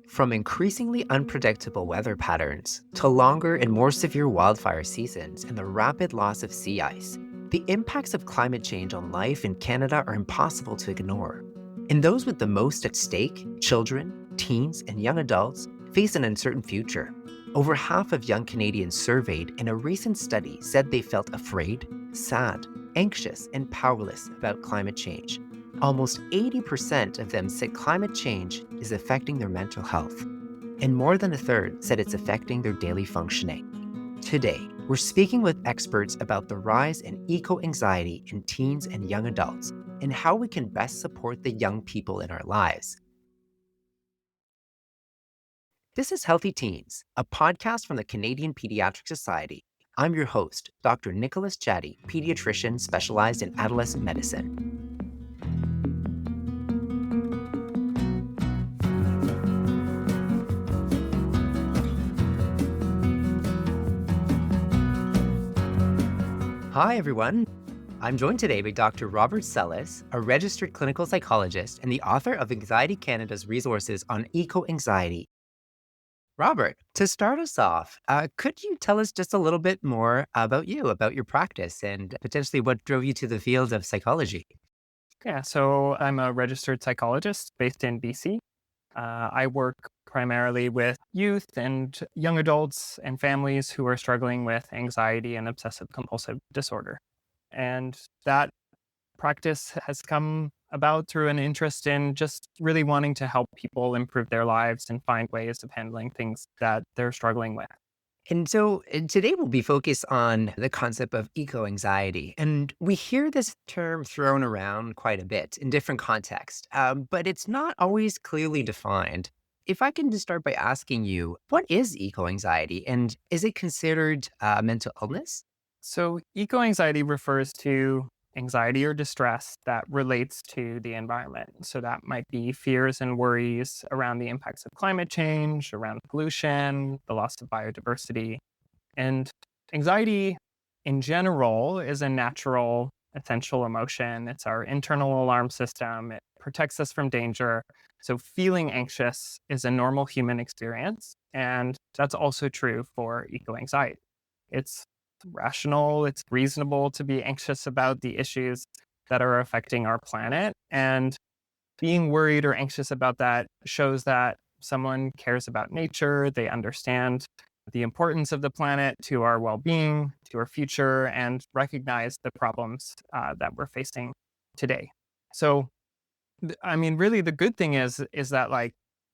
From increasingly unpredictable weather patterns to longer and more severe wildfire seasons and the rapid loss of sea ice, the impacts of climate change on life in Canada are impossible to ignore. And those with the most at stake, children, teens, and young adults, face an uncertain future. Over half of young Canadians surveyed in a recent study said they felt afraid, sad, anxious, and powerless about climate change. Almost 80% of them said climate change is affecting their mental health, and more than a third said it's affecting their daily functioning. Today, we're speaking with experts about the rise in eco-anxiety in teens and young adults and how we can best support the young people in our lives. This is Healthy Teens, a podcast from the Canadian Paediatric Society. I'm your host, Dr. Nicholas Chadi, pediatrician specialized in adolescent medicine. Hi, everyone. I'm joined today by Dr. Robert Sellis, a registered clinical psychologist and the author of Anxiety Canada's resources on eco-anxiety. Robert, to start us off, could you tell us just a little bit more about you, about your practice, and potentially what drove you to the field of psychology? Yeah, so I'm a registered psychologist based in BC. I work primarily with youth and young adults and families who are struggling with anxiety and obsessive compulsive disorder. And that practice has come about through an interest in just really wanting to help people improve their lives and find ways of handling things that they're struggling with. And today we'll be focused on the concept of eco-anxiety. And we hear this term thrown around quite a bit in different contexts, but it's not always clearly defined. If I can just start by asking you, what is eco-anxiety and is it considered mental illness? So, eco anxiety refers to anxiety or distress that relates to the environment. So, that might be fears and worries around the impacts of climate change, around pollution, the loss of biodiversity. And anxiety in general is a natural, essential emotion. It's our internal alarm system, it protects us from danger. So, feeling anxious is a normal human experience. And that's also true for eco anxiety. It's rational, it's reasonable to be anxious about the issues that are affecting our planet. And being worried or anxious about that shows that someone cares about nature, they understand the importance of the planet to our well being, to our future, and recognize the problems that we're facing today. So, really, the good thing is that like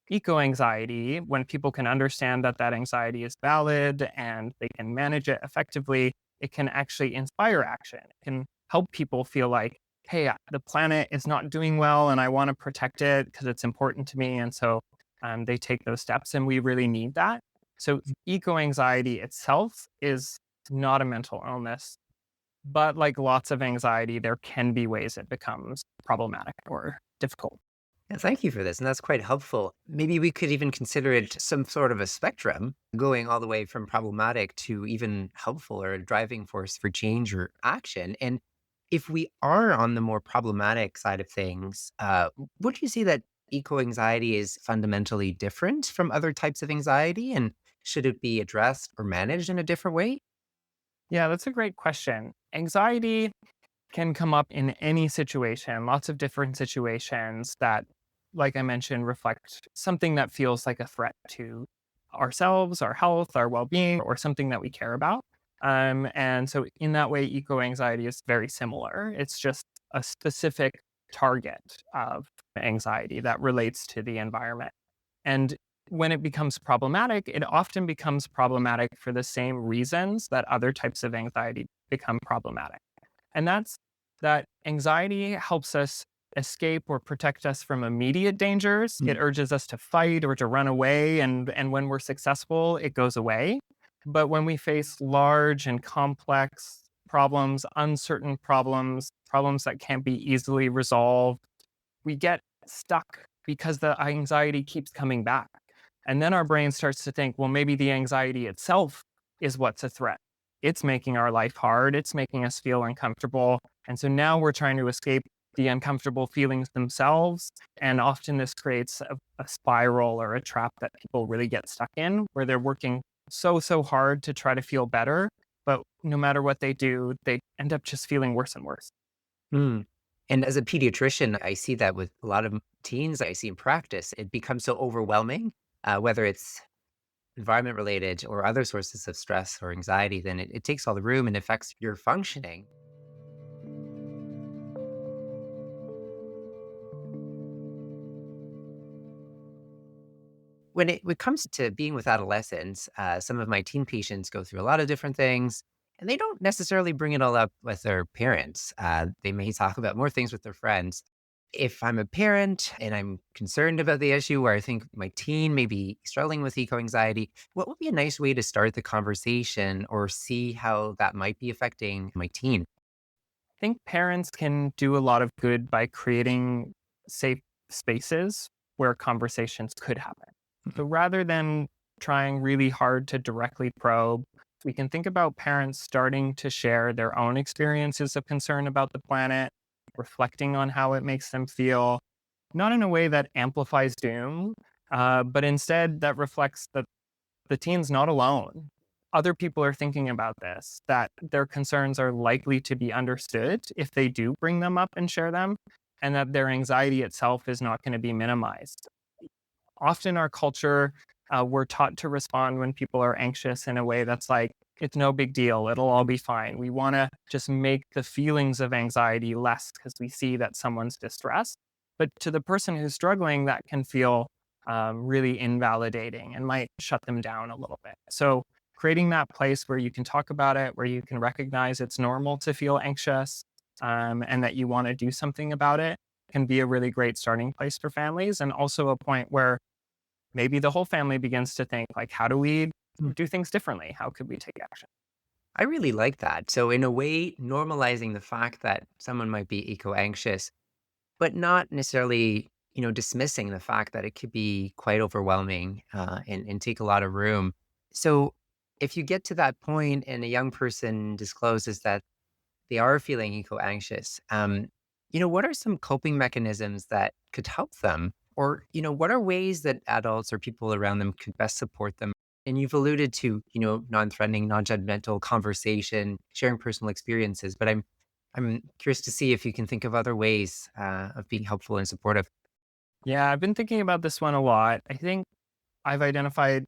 eco anxiety, when people can understand that that anxiety is valid and they can manage it effectively, it can actually inspire action. It can help people feel like, hey, the planet is not doing well, and I want to protect it because it's important to me. And so they take those steps, and we really need that. So, eco anxiety itself is not a mental illness, but like lots of anxiety, there can be ways it becomes problematic or difficult. Yeah, thank you for this, and that's quite helpful. Maybe we could even consider it some sort of a spectrum, going all the way from problematic to even helpful or a driving force for change or action. And if we are on the more problematic side of things, would you say that eco anxiety is fundamentally different from other types of anxiety? And should it be addressed or managed in a different way? Yeah, that's a great question. Anxiety can come up in any situation, lots of different situations that, like I mentioned, reflect something that feels like a threat to ourselves, our health, our well being, or something that we care about. And so, in that way, eco anxiety is very similar. It's just a specific target of anxiety that relates to the environment. And when it becomes problematic, it often becomes problematic for the same reasons that other types of anxiety become problematic. And that's that anxiety helps us escape or protect us from immediate dangers. It urges us to fight or to run away. And when we're successful, it goes away. But when we face large and complex problems, uncertain problems, problems that can't be easily resolved, we get stuck because the anxiety keeps coming back. And then our brain starts to think, well, maybe the anxiety itself is what's a threat. It's making our life hard. It's making us feel uncomfortable. And so now we're trying to escape the uncomfortable feelings themselves. And often this creates a spiral or a trap that people really get stuck in, where they're working so hard to try to feel better. But no matter what they do, they end up just feeling worse and worse. Mm. And as a pediatrician, I see that with a lot of teens I see in practice. It becomes so overwhelming, whether it's environment related or other sources of stress or anxiety, then it takes all the room and affects your functioning. When it comes to being with adolescents, some of my teen patients go through a lot of different things, and they don't necessarily bring it all up with their parents. They may talk about more things with their friends. If I'm a parent and I'm concerned about the issue where I think my teen may be struggling with eco anxiety, what would be a nice way to start the conversation or see how that might be affecting my teen? I think parents can do a lot of good by creating safe spaces where conversations could happen. So rather than trying really hard to directly probe, we can think about parents starting to share their own experiences of concern about the planet, reflecting on how it makes them feel, not in a way that amplifies doom, but instead that reflects that the teen's not alone. Other people are thinking about this, that their concerns are likely to be understood if they do bring them up and share them, and that their anxiety itself is not going to be minimized. Often, our culture, we're taught to respond when people are anxious in a way that's like, it's no big deal, it'll all be fine. We want to just make the feelings of anxiety less because we see that someone's distressed. But to the person who's struggling, that can feel really invalidating and might shut them down a little bit. So, creating that place where you can talk about it, where you can recognize it's normal to feel anxious, and that you want to do something about it, can be a really great starting place for families, and also a point where maybe the whole family begins to think, like, how do we do things differently? How could we take action? I really like that. So, in a way, normalizing the fact that someone might be eco anxious, but not necessarily, dismissing the fact that it could be quite overwhelming and take a lot of room. So, if you get to that point and a young person discloses that they are feeling eco anxious, what are some coping mechanisms that could help them? Or, what are ways that adults or people around them could best support them? And you've alluded to, non threatening, non judgmental conversation, sharing personal experiences, but I'm curious to see if you can think of other ways of being helpful and supportive. Yeah, I've been thinking about this one a lot. I think I've identified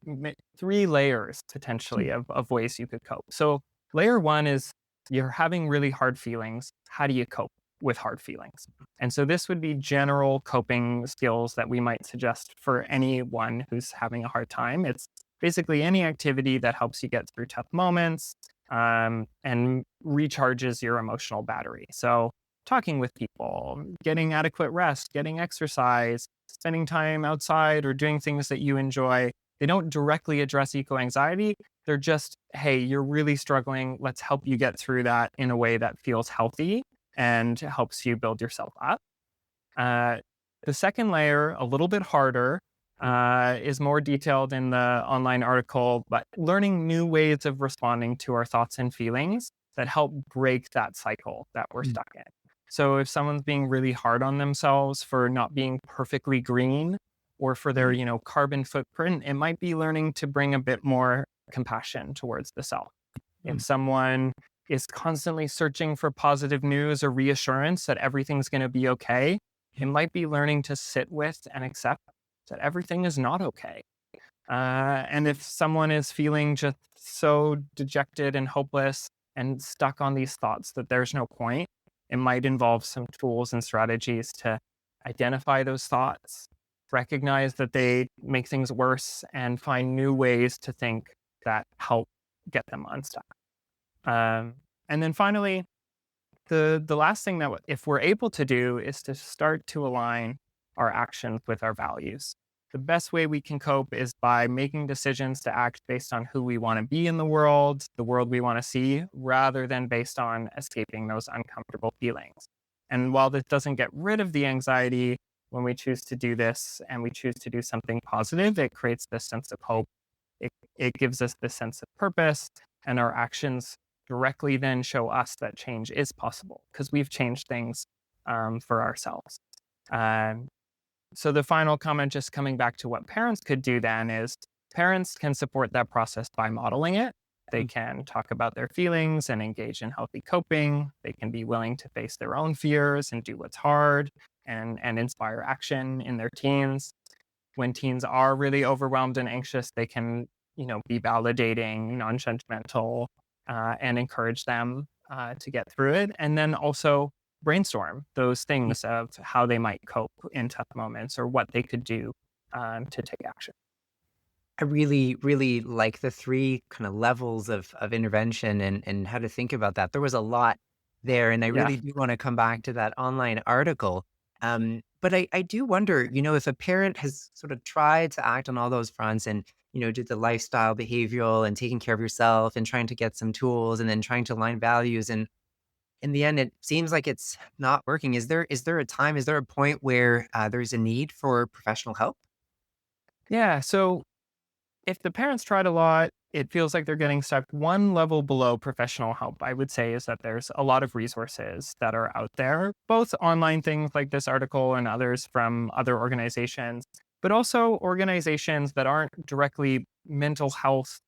three layers potentially of ways you could cope. So, layer one is you're having really hard feelings. How do you cope with hard feelings? And so, this would be general coping skills that we might suggest for anyone who's having a hard time. It's basically any activity that helps you get through tough moments, and recharges your emotional battery. So, talking with people, getting adequate rest, getting exercise, spending time outside or doing things that you enjoy. They don't directly address eco anxiety. They're just, hey, you're really struggling. Let's help you get through that in a way that feels healthy and helps you build yourself up. Uh, the second layer, a little bit harder, is more detailed in the online article, but learning new ways of responding to our thoughts and feelings that help break that cycle that we're Mm. stuck in. So if someone's being really hard on themselves for not being perfectly green or for their, carbon footprint, it might be learning to bring a bit more compassion towards the self. If Mm. someone is constantly searching for positive news or reassurance that everything's going to be okay, it might be learning to sit with and accept that everything is not okay. And if someone is feeling just so dejected and hopeless and stuck on these thoughts that there's no point, it might involve some tools and strategies to identify those thoughts, recognize that they make things worse, and find new ways to think that help get them unstuck. Um, and then finally, the last thing that if we're able to do is to start to align our actions with our values. The best way we can cope is by making decisions to act based on who we want to be in the world we want to see, rather than based on escaping those uncomfortable feelings. And while this doesn't get rid of the anxiety, when we choose to do this and we choose to do something positive, it creates this sense of hope. It gives us this sense of purpose, and our actions directly then show us that change is possible because we've changed things for ourselves. Um, so the final comment, just coming back to what parents could do then, is parents can support that process by modeling it. They can talk about their feelings and engage in healthy coping. They can be willing to face their own fears and do what's hard and inspire action in their teens. When teens are really overwhelmed and anxious, they can, be validating, non-judgmental, and encourage them to get through it. And then also brainstorm those things of how they might cope in tough moments or what they could do to take action. I really, really like the three kind of levels of intervention and how to think about that. There was a lot there, and I Yeah. really do want to come back to that online article. But I do wonder, if a parent has sort of tried to act on all those fronts and, did the lifestyle, behavioral, and taking care of yourself and trying to get some tools and then trying to align values. And in the end, it seems like it's not working. Is there a point where there's a need for professional help? Yeah. So if the parents tried a lot, it feels like they're getting stuck one level below professional help. I would say is that there's a lot of resources that are out there, both online things like this article and others from other organizations, but also organizations that aren't directly mental health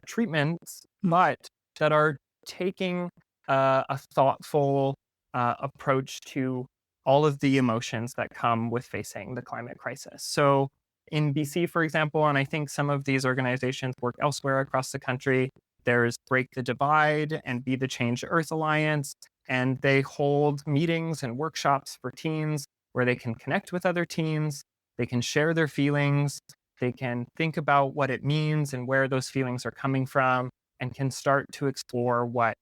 treatments, but that are taking a thoughtful approach to all of the emotions that come with facing the climate crisis. So in BC, for example, and I think some of these organizations work elsewhere across the country, there's Break the Divide and Be the Change Earth Alliance, and they hold meetings and workshops for teens where they can connect with other teens, they can share their feelings, they can think about what it means and where those feelings are coming from, and can start to explore what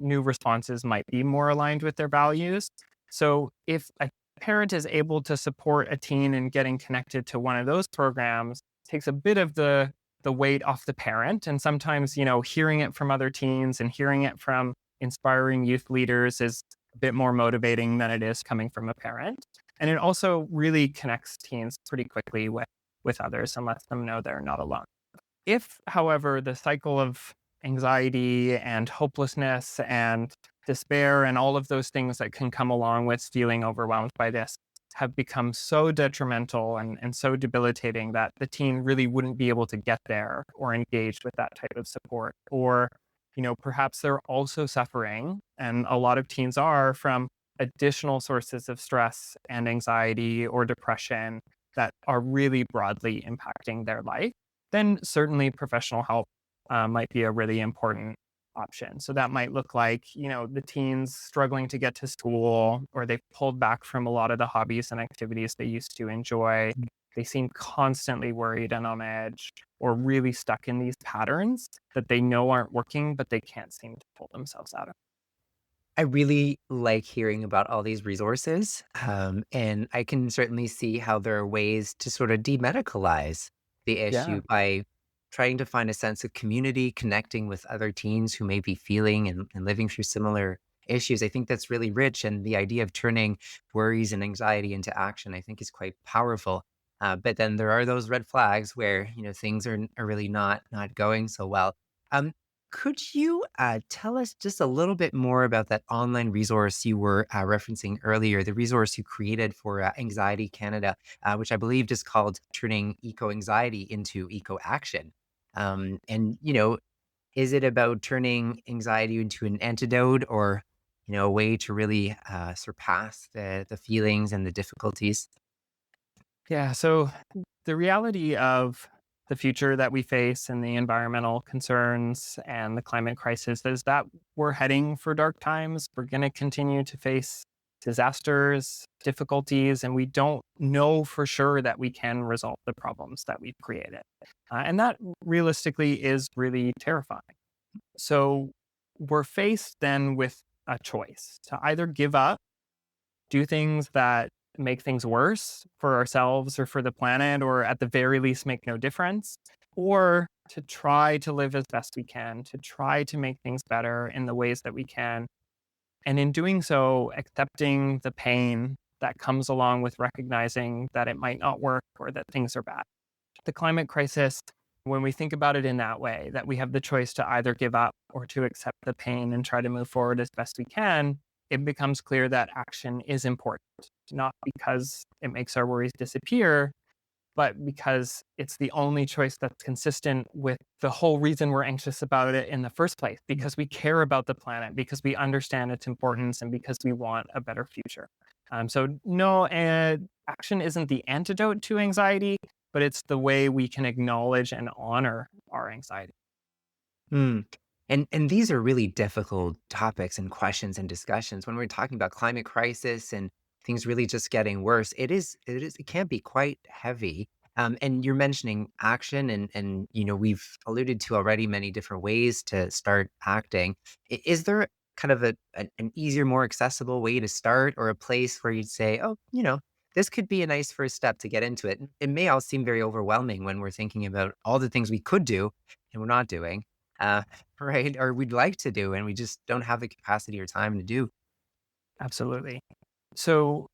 new responses might be more aligned with their values. So if a parent is able to support a teen in getting connected to one of those programs, takes a bit of the weight off the parent. And sometimes, hearing it from other teens and hearing it from inspiring youth leaders is a bit more motivating than it is coming from a parent. And it also really connects teens pretty quickly with others and lets them know they're not alone. If, however, the cycle of anxiety and hopelessness and despair and all of those things that can come along with feeling overwhelmed by this have become so detrimental and so debilitating that the teen really wouldn't be able to get there or engage with that type of support. Or, perhaps they're also suffering, and a lot of teens are, from additional sources of stress and anxiety or depression that are really broadly impacting their life, then certainly professional help might be a really important option. So that might look like, the teens struggling to get to school, or they've pulled back from a lot of the hobbies and activities they used to enjoy. They seem constantly worried and on edge, or really stuck in these patterns that they know aren't working, but they can't seem to pull themselves out of. I really like hearing about all these resources, and I can certainly see how there are ways to sort of demedicalize the Yeah. issue by trying to find a sense of community, connecting with other teens who may be feeling and living through similar issues. I think that's really rich, and the idea of turning worries and anxiety into action, I think, is quite powerful. But then there are those red flags where things are really not going so well. Um, could you tell us just a little bit more about that online resource you were referencing earlier, the resource you created for Anxiety Canada, which I believe is called Turning Eco Anxiety into Eco Action? And, is it about turning anxiety into an antidote or, a way to really surpass the feelings and the difficulties? Yeah. So the reality of the future that we face and the environmental concerns and the climate crisis is that we're heading for dark times. We're going to continue to face disasters, difficulties, and we don't know for sure that we can resolve the problems that we've created. And that realistically is really terrifying. So we're faced then with a choice to either give up, do things that make things worse for ourselves or for the planet, or at the very least make no difference, or to try to live as best we can, to try to make things better in the ways that we can. And in doing so, accepting the pain that comes along with recognizing that it might not work or that things are bad. The climate crisis, when we think about it in that way, that we have the choice to either give up or to accept the pain and try to move forward as best we can, it becomes clear that action is important, not because it makes our worries disappear, but because it's the only choice that's consistent with the whole reason we're anxious about it in the first place, because we care about the planet, because we understand its importance, and because we want a better future. So no, action isn't the antidote to anxiety, but it's the way we can acknowledge and honor our anxiety. Hmm. And these are really difficult topics and questions and discussions when we're talking about climate crisis and things really just getting worse. It can be quite heavy. And you're mentioning action, and we've alluded to already many different ways to start acting. Is there kind of an easier, more accessible way to start, or a place where you'd say, oh, this could be a nice first step to get into it? It may all seem very overwhelming when we're thinking about all the things we could do and we're not doing. Uh, right? Or we'd like to do, and we just don't have the capacity or time to do. Absolutely. So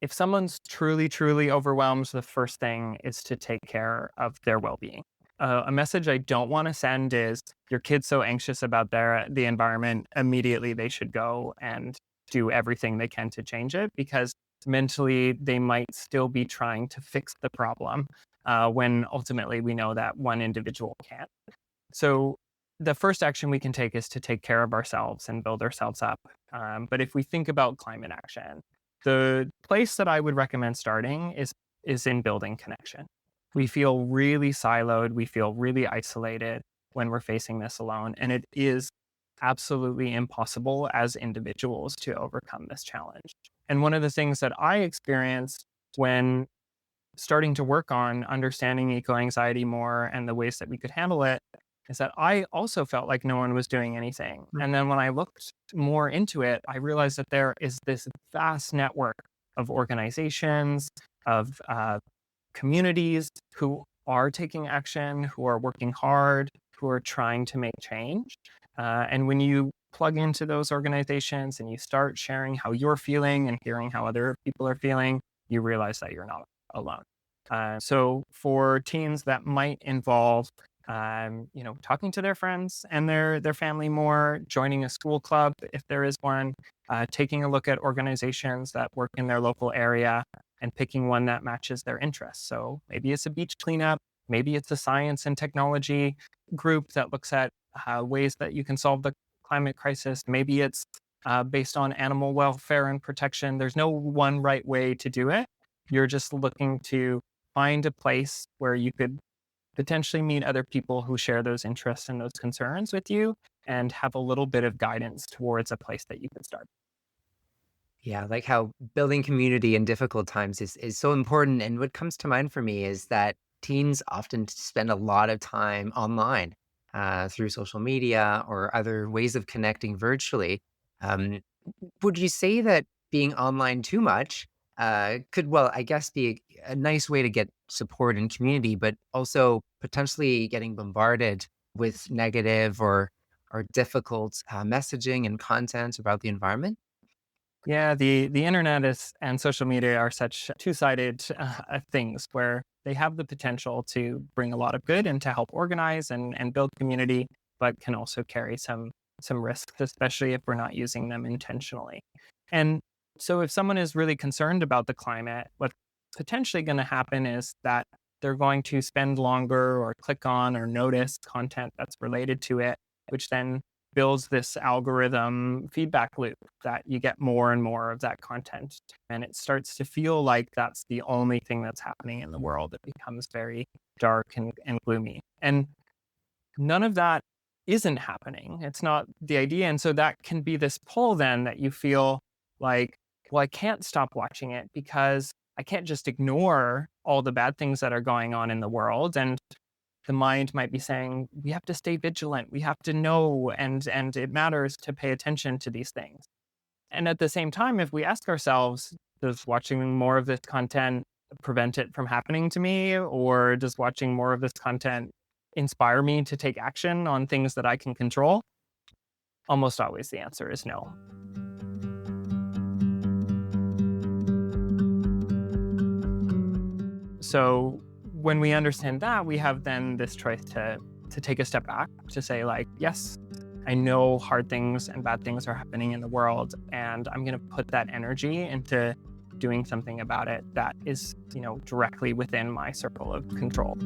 if someone's truly, truly overwhelmed, the first thing is to take care of their well-being. A message I don't want to send is your kid's so anxious about the environment, immediately they should go and do everything they can to change it, because mentally they might still be trying to fix the problem when ultimately we know that one individual can't. So the first action we can take is to take care of ourselves and build ourselves up. But if we think about climate action, the place that I would recommend starting is in building connection. We feel really siloed, we feel really isolated when we're facing this alone, and it is absolutely impossible as individuals to overcome this challenge. And one of the things that I experienced when starting to work on understanding eco anxiety more and the ways that we could handle it is that I also felt like no one was doing anything. And then when I looked more into it, I realized that there is this vast network of organizations, of communities who are taking action, who are working hard, who are trying to make change. And when you plug into those organizations and you start sharing how you're feeling and hearing how other people are feeling, you realize that you're not alone. So for teens, that might involve talking to their friends and their family more, joining a school club if there is one, taking a look at organizations that work in their local area and picking one that matches their interests. So maybe it's a beach cleanup, maybe it's a science and technology group that looks at ways that you can solve the climate crisis. Maybe it's based on animal welfare and protection. There's no one right way to do it. You're just looking to find a place where you could potentially meet other people who share those interests and those concerns with you, and have a little bit of guidance towards a place that you can start. Yeah, like how building community in difficult times is so important. And what comes to mind for me is that teens often spend a lot of time online through social media or other ways of connecting virtually. Um, would you say that being online too much could, well, I guess, be a nice way to get support and community, but also potentially getting bombarded with negative or difficult messaging and content about the environment? Yeah, the internet is and social media are such two-sided things where they have the potential to bring a lot of good and to help organize and build community, but can also carry some risks, especially if we're not using them intentionally. And so if someone is really concerned about the climate, what's potentially going to happen is that they're going to spend longer or click on or notice content that's related to it, which then builds this algorithm feedback loop that you get more and more of that content. And it starts to feel like that's the only thing that's happening in the world. It becomes very dark and gloomy. And none of that isn't happening. It's not the idea. And so that can be this pull then that you feel like, well, I can't stop watching it because I can't just ignore all the bad things that are going on in the world. And the mind might be saying, we have to stay vigilant, we have to know, and it matters to pay attention to these things. And at the same time, if we ask ourselves, does watching more of this content prevent it from happening to me? Or does watching more of this content inspire me to take action on things that I can control? Almost always the answer is no. So when we understand that, we have then this choice to take a step back, to say like, yes, I know hard things and bad things are happening in the world, and I'm going to put that energy into doing something about it that is, directly within my circle of control.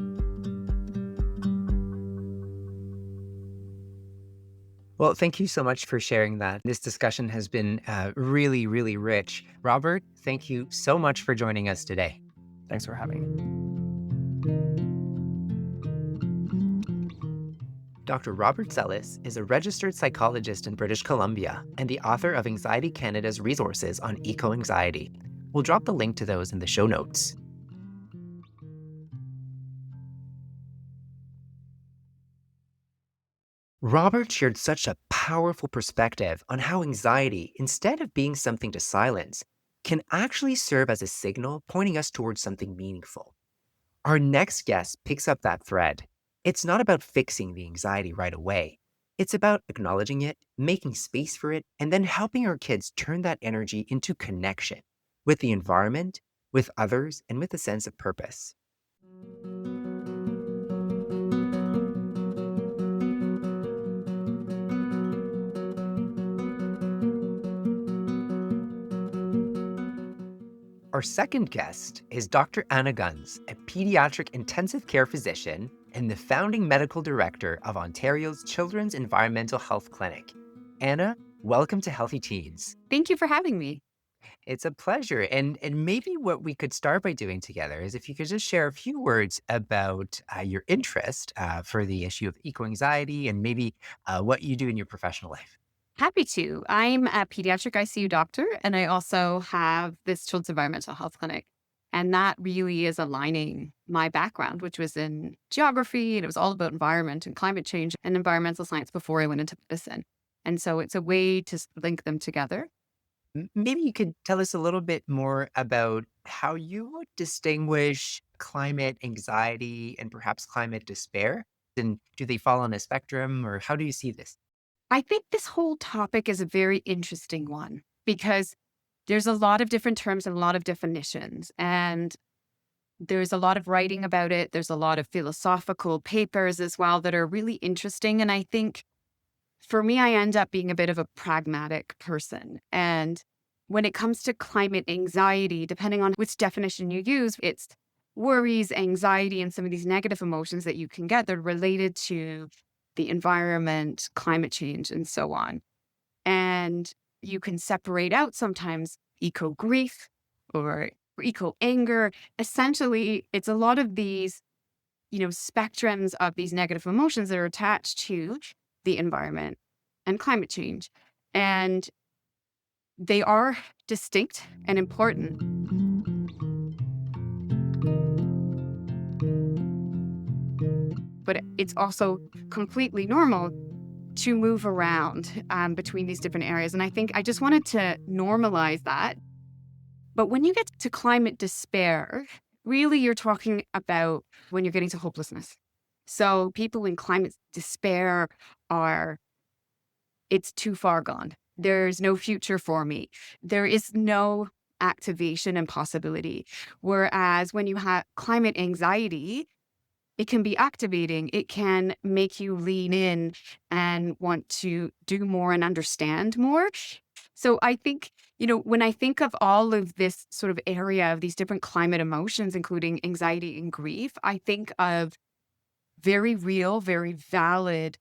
Well, thank you so much for sharing that. This discussion has been really, really rich. Robert, thank you so much for joining us today. Thanks for having me. Dr. Robert Sellis is a registered psychologist in British Columbia and the author of Anxiety Canada's resources on eco-anxiety. We'll drop the link to those in the show notes. Robert shared such a powerful perspective on how anxiety, instead of being something to silence, can actually serve as a signal pointing us towards something meaningful. Our next guest picks up that thread. It's not about fixing the anxiety right away. It's about acknowledging it, making space for it, and then helping our kids turn that energy into connection with the environment, with others, and with a sense of purpose. Our second guest is Dr. Anna Gunz, a pediatric intensive care physician and the founding medical director of Ontario's Children's Environmental Health Clinic. Anna, welcome to Healthy Teens. Thank you for having me. It's a pleasure. And maybe what we could start by doing together is if you could just share a few words about your interest for the issue of eco-anxiety and maybe what you do in your professional life. Happy to. I'm a pediatric ICU doctor, and I also have this children's environmental health clinic. And that really is aligning my background, which was in geography, and it was all about environment and climate change and environmental science before I went into medicine. And so it's a way to link them together. Maybe you could tell us a little bit more about how you would distinguish climate anxiety and perhaps climate despair. And do they fall on a spectrum, or how do you see this? I think this whole topic is a very interesting one because there's a lot of different terms and a lot of definitions. And there's a lot of writing about it. There's a lot of philosophical papers as well that are really interesting. And I think for me, I end up being a bit of a pragmatic person. And when it comes to climate anxiety, depending on which definition you use, it's worries, anxiety, and some of these negative emotions that you can get that are related to the environment, climate change, and so on. And you can separate out sometimes eco grief or eco anger. Essentially, it's a lot of these, spectrums of these negative emotions that are attached to the environment and climate change. And they are distinct and important. But it's also completely normal to move around between these different areas. And I think I just wanted to normalize that. But when you get to climate despair, really you're talking about when you're getting to hopelessness. So people in climate despair it's too far gone. There's no future for me. There is no activation and possibility. Whereas when you have climate anxiety, it can be activating. It can make you lean in and want to do more and understand more. So I think, when I think of all of this sort of area of these different climate emotions, including anxiety and grief, I think of very real, very valid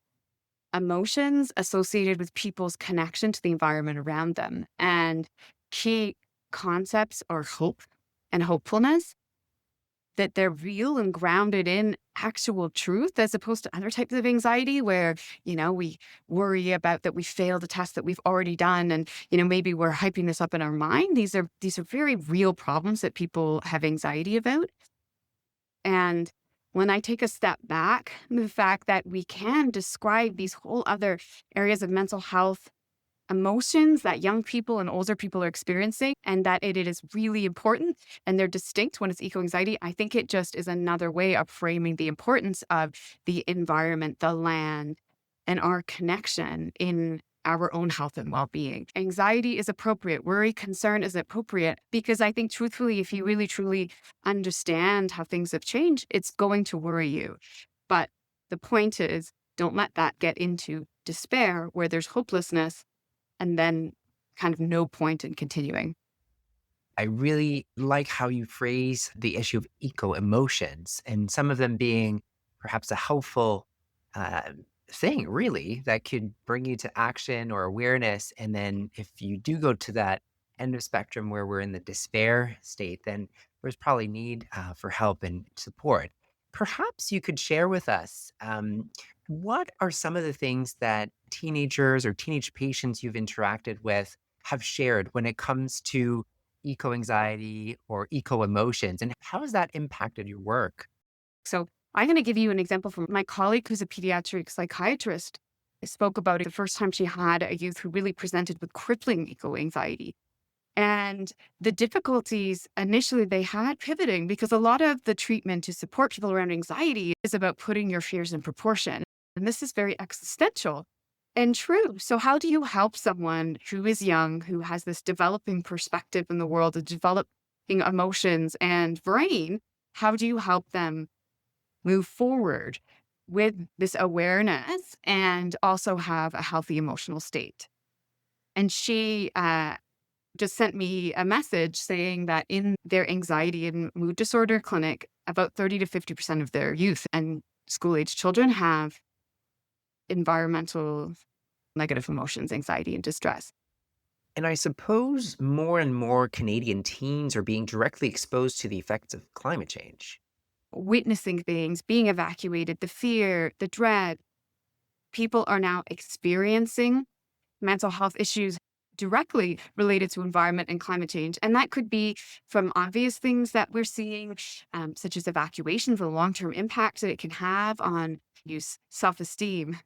emotions associated with people's connection to the environment around them. And key concepts are hope and hopefulness, that they're real and grounded in actual truth, as opposed to other types of anxiety where, we worry about that we failed a test that we've already done. And, maybe we're hyping this up in our mind. These are very real problems that people have anxiety about. And when I take a step back, the fact that we can describe these whole other areas of mental health emotions that young people and older people are experiencing, and that it is really important and they're distinct when it's eco-anxiety, I think it just is another way of framing the importance of the environment, the land, and our connection in our own health and well-being. Anxiety is appropriate. Worry, concern is appropriate because I think truthfully, if you really truly understand how things have changed, it's going to worry you. But the point is, don't let that get into despair where there's hopelessness and then kind of no point in continuing. I really like how you phrase the issue of eco emotions and some of them being perhaps a helpful uh, thing, really, that could bring you to action or awareness. And then if you do go to that end of spectrum where we're in the despair state, then there's probably need for help and support. Perhaps you could share with us what are some of the things that teenagers or teenage patients you've interacted with have shared when it comes to eco anxiety or eco emotions, and how has that impacted your work? So I'm going to give you an example from my colleague who's a pediatric psychiatrist. I spoke about it the first time she had a youth who really presented with crippling eco anxiety. And the difficulties initially they had pivoting because a lot of the treatment to support people around anxiety is about putting your fears in proportion. And this is very existential and true. So, how do you help someone who is young, who has this developing perspective in the world, of developing emotions and brain? How do you help them move forward with this awareness and also have a healthy emotional state? And she just sent me a message saying that in their anxiety and mood disorder clinic, about 30 to 50% of their youth and school age children have environmental negative emotions, anxiety, and distress. And I suppose more and more Canadian teens are being directly exposed to the effects of climate change. Witnessing things, being evacuated, the fear, the dread. People are now experiencing mental health issues directly related to environment and climate change. And that could be from obvious things that we're seeing, such as evacuation, the long term impact that it can have on youth self esteem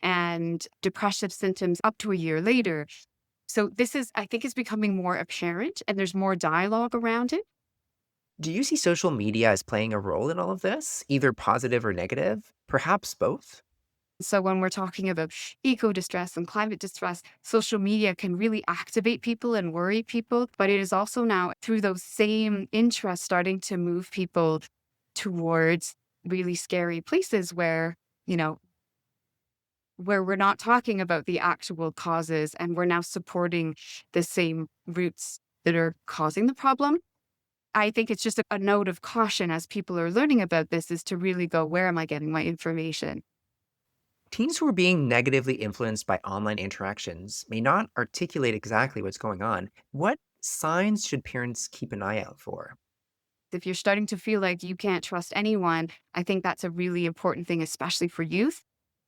and depressive symptoms up to a year later. So this is, I think, is becoming more apparent and there's more dialogue around it. Do you see social media as playing a role in all of this, either positive or negative? Perhaps both? So when we're talking about eco distress and climate distress, social media can really activate people and worry people, but it is also now through those same interests starting to move people towards really scary places where, you know, where we're not talking about the actual causes and we're now supporting the same roots that are causing the problem. I think it's just a note of caution as people are learning about this is to really go, where am I getting my information? Teens who are being negatively influenced by online interactions may not articulate exactly what's going on. What signs should parents keep an eye out for? If you're starting to feel like you can't trust anyone, I think that's a really important thing, especially for youth,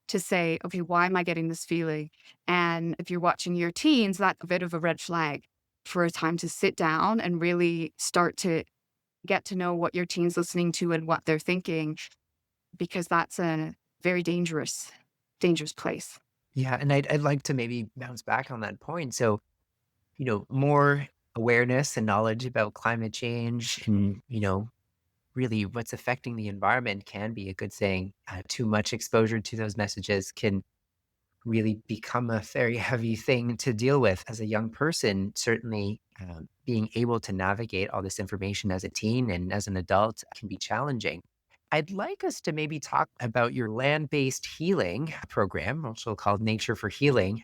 to say, okay, why am I getting this feeling? And if you're watching your teens, that's a bit of a red flag for a time to sit down and really start to get to know what your teen's listening to and what they're thinking, because that's a very dangerous place. Yeah, and I'd like to maybe bounce back on that point. So, more awareness and knowledge about climate change and, really what's affecting the environment can be a good thing. Too much exposure to those messages can really become a very heavy thing to deal with as a young person. Certainly, being able to navigate all this information as a teen and as an adult can be challenging. I'd like us to maybe talk about your land based healing program, also called Nature for Healing.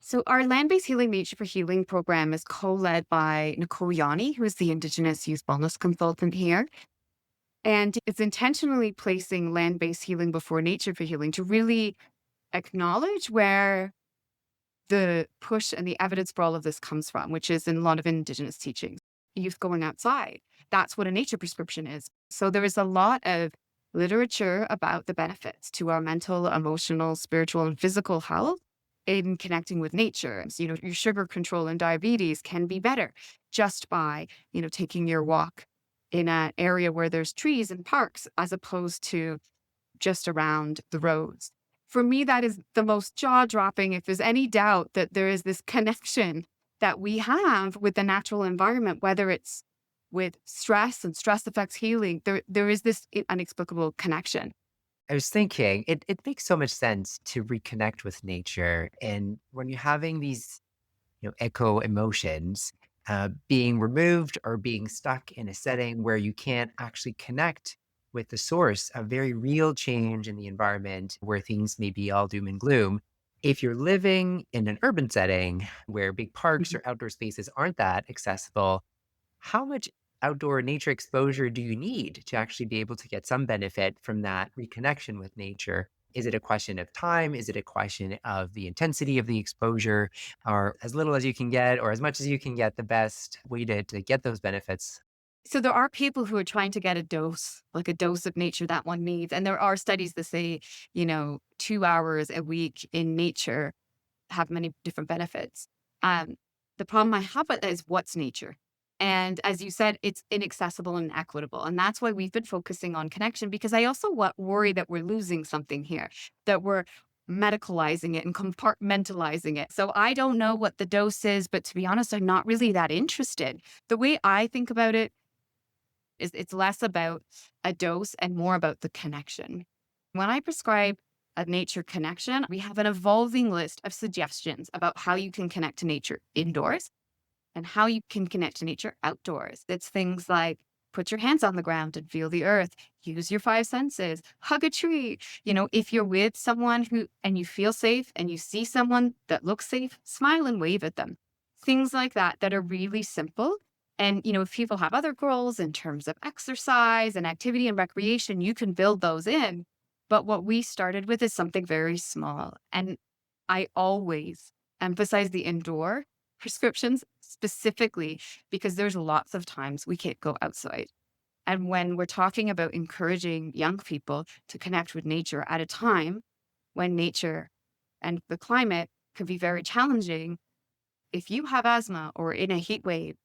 So our land-based healing nature for healing program is co-led by Nicole Yanni, who is the Indigenous Youth Wellness Consultant here. And it's intentionally placing land-based healing before nature for healing to really acknowledge where the push and the evidence for all of this comes from, which is in a lot of Indigenous teachings. Youth going outside, that's what a nature prescription is. So there is a lot of literature about the benefits to our mental, emotional, spiritual, and physical health in connecting with nature. So, your sugar control and diabetes can be better just by, taking your walk in an area where there's trees and parks as opposed to just around the roads. For me, that is the most jaw dropping. If there's any doubt that there is this connection that we have with the natural environment, whether it's with stress and stress affects healing, there is this inexplicable connection. I was thinking it makes so much sense to reconnect with nature. And when you're having these, echo emotions, being removed or being stuck in a setting where you can't actually connect with the source, a very real change in the environment where things may be all doom and gloom, If you're living in an urban setting where big parks Mhm. or outdoor spaces aren't that accessible, how much outdoor nature exposure do you need to actually be able to get some benefit from that reconnection with nature? Is it a question of time? Is it a question of the intensity of the exposure? Or as little as you can get, or as much as you can get, the best way to get those benefits? So there are people who are trying to get a dose, like a dose of nature that one needs. And there are studies that say, 2 hours a week in nature have many different benefits. Um, the problem I have with that is what's nature? And as you said, it's inaccessible and equitable. And that's why we've been focusing on connection, because I also worry that we're losing something here, that we're medicalizing it and compartmentalizing it. So I don't know what the dose is, but to be honest, I'm not really that interested. The way I think about it is it's less about a dose and more about the connection. When I prescribe a nature connection, we have an evolving list of suggestions about how you can connect to nature indoors and how you can connect to nature outdoors. It's things like put your hands on the ground and feel the earth, use your five senses, hug a tree. If you're with someone and you feel safe and you see someone that looks safe, smile and wave at them. Things like that are really simple. And, if people have other goals in terms of exercise and activity and recreation, you can build those in. But what we started with is something very small. And I always emphasize the indoor prescriptions specifically because there's lots of times we can't go outside. And when we're talking about encouraging young people to connect with nature at a time when nature and the climate can be very challenging, if you have asthma or in a heat wave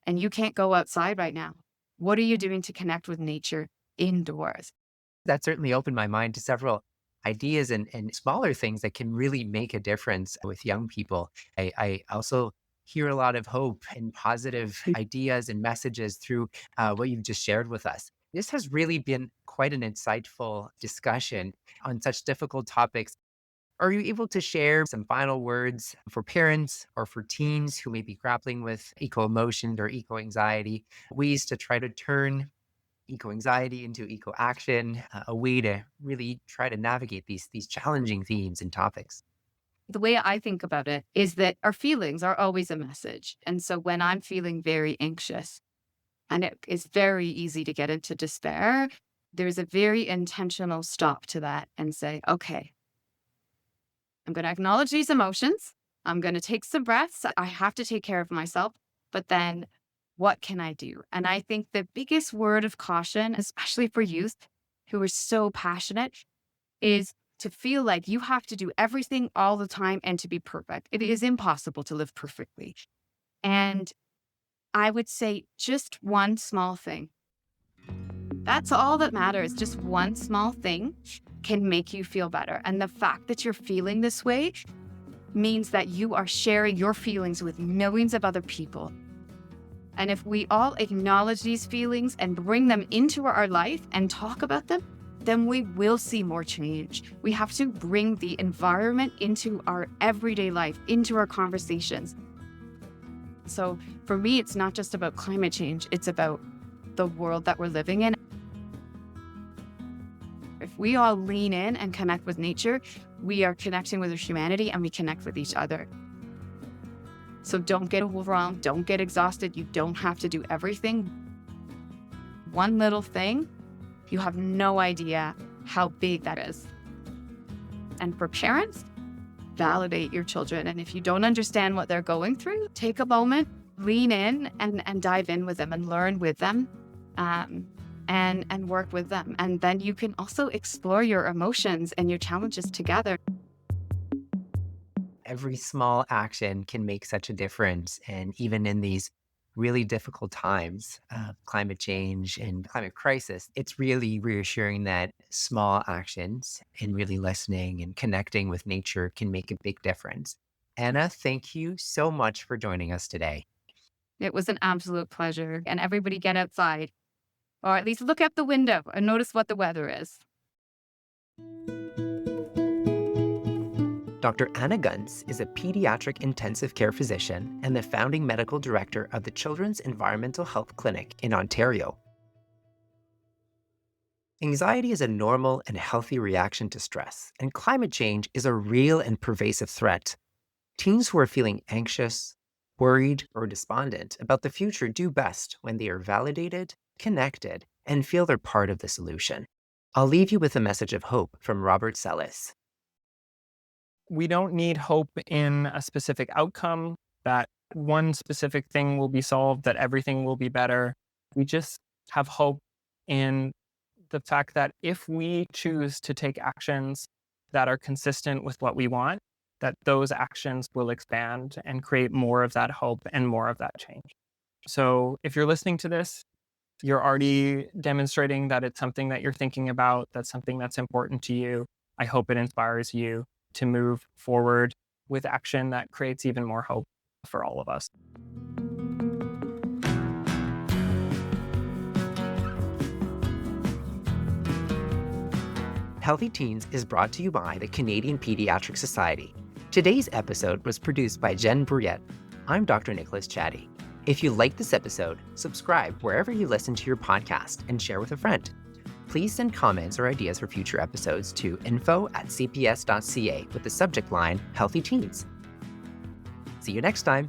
and you can't go outside right now, what are you doing to connect with nature indoors? That certainly opened my mind to several ideas and smaller things that can really make a difference with young people. I also hear a lot of hope and positive ideas and messages through what you've just shared with us. This has really been quite an insightful discussion on such difficult topics. Are you able to share some final words for parents or for teens who may be grappling with eco emotions or eco anxiety, ways to try to turn eco anxiety into eco action, a way to really try to navigate these challenging themes and topics? The way I think about it is that our feelings are always a message. And so when I'm feeling very anxious, and it is very easy to get into despair, there's a very intentional stop to that and say, okay, I'm going to acknowledge these emotions. I'm going to take some breaths. I have to take care of myself. But then what can I do? And I think the biggest word of caution, especially for youth who are so passionate, is to feel like you have to do everything all the time and to be perfect. It is impossible to live perfectly. And I would say just one small thing. That's all that matters. Just one small thing can make you feel better. And the fact that you're feeling this way means that you are sharing your feelings with millions of other people. And if we all acknowledge these feelings and bring them into our life and talk about them, then we will see more change. We have to bring the environment into our everyday life, into our conversations. So for me, it's not just about climate change, it's about the world that we're living in. If we all lean in and connect with nature, we are connecting with our humanity and we connect with each other. So don't get overwhelmed, don't get exhausted. You don't have to do everything. One little thing, you have no idea how big that is. And for parents, validate your children. And if you don't understand what they're going through, take a moment, lean in and dive in with them and learn with them and work with them. And then you can also explore your emotions and your challenges together. Every small action can make such a difference. And even in these really difficult times of climate change and climate crisis, it's really reassuring that small actions and really listening and connecting with nature can make a big difference. Anna, thank you so much for joining us today. It was an absolute pleasure. And everybody get outside, or at least look out the window and notice what the weather is. Dr. Anna Gunz is a pediatric intensive care physician and the founding medical director of the Children's Environmental Health Clinic in Ontario. Anxiety is a normal and healthy reaction to stress, and climate change is a real and pervasive threat. Teens who are feeling anxious, worried, or despondent about the future do best when they are validated, connected, and feel they're part of the solution. I'll leave you with a message of hope from Robert Sellis. We don't need hope in a specific outcome, that one specific thing will be solved, that everything will be better. We just have hope in the fact that if we choose to take actions that are consistent with what we want, that those actions will expand and create more of that hope and more of that change. So if you're listening to this, you're already demonstrating that it's something that you're thinking about, that's something that's important to you. I hope it inspires you to move forward with action that creates even more hope for all of us. Healthy Teens is brought to you by the Canadian Paediatric Society. Today's episode was produced by Jen Brouillette. I'm Dr. Nicholas Chadi. If you like this episode, subscribe wherever you listen to your podcast and share with a friend. Please send comments or ideas for future episodes to info@cps.ca with the subject line Healthy Teens. See you next time.